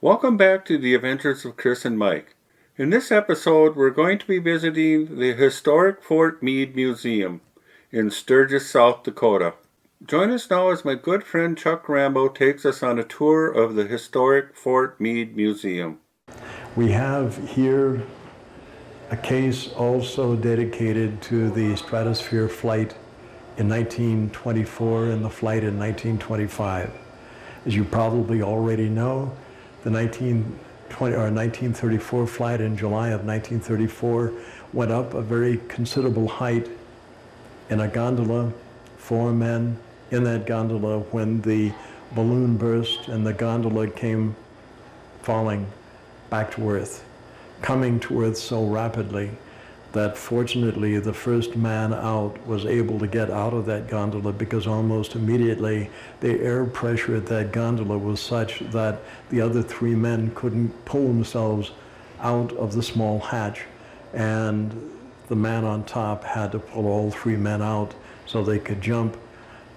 Welcome back to the Adventures of Chris and Mike. In this episode, we're going to be visiting the historic Fort Meade Museum in Sturgis, South Dakota. Join us now as my good friend Chuck Rambo takes us on a tour of the historic Fort Meade Museum. We have here a case also dedicated to the Stratosphere flight in 1924 and the flight in 1925. As you probably already know, the 1934 flight in July of 1934 went up a very considerable height in a gondola, 4 men in that gondola when the balloon burst and the gondola came falling back to Earth, coming to Earth so rapidly that fortunately the first man out was able to get out of that gondola because almost immediately the air pressure at that gondola was such that the other 3 men couldn't pull themselves out of the small hatch, and the man on top had to pull all 3 men out so they could jump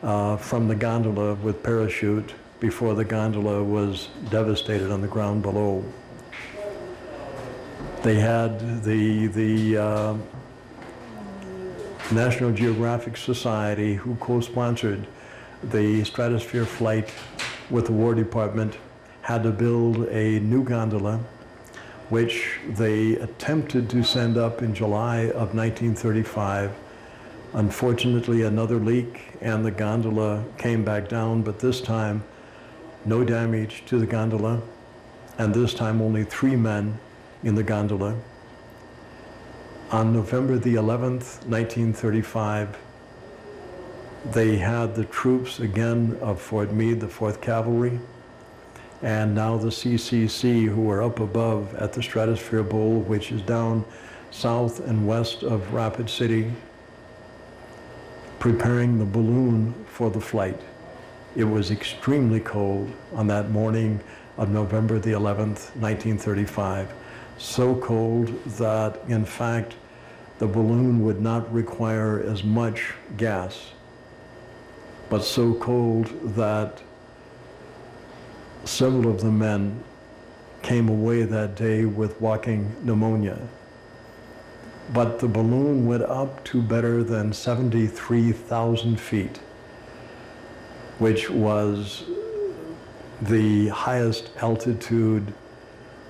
from the gondola with parachute before the gondola was devastated on the ground below. They had the National Geographic Society, who co-sponsored the Stratosphere flight with the War Department, had to build a new gondola, which they attempted to send up in July of 1935. Unfortunately, another leak and the gondola came back down, but this time no damage to the gondola, and this time only 3 men in the gondola. On November the 11th, 1935, they had the troops again of Fort Meade, the 4th Cavalry, and now the CCC, who were up above at the Stratosphere Bowl, which is down south and west of Rapid City, preparing the balloon for the flight. It was extremely cold on that morning of November the 11th, 1935. So cold that, in fact, the balloon would not require as much gas, but so cold that several of the men came away that day with walking pneumonia. But the balloon went up to better than 73,000 feet, which was the highest altitude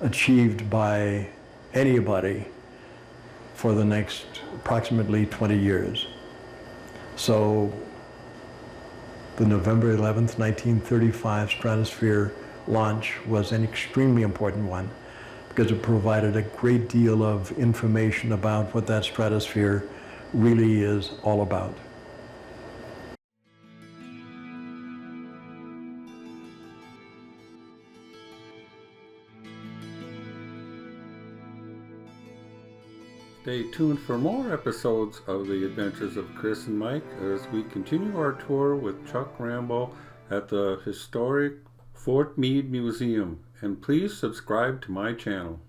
achieved by anybody for the next approximately 20 years. So the November 11th, 1935 Stratosphere launch was an extremely important one because it provided a great deal of information about what that stratosphere really is all about. Stay tuned for more episodes of the Adventures of Chris and Mike as we continue our tour with Chuck Rambo at the historic Fort Meade Museum. And please subscribe to my channel.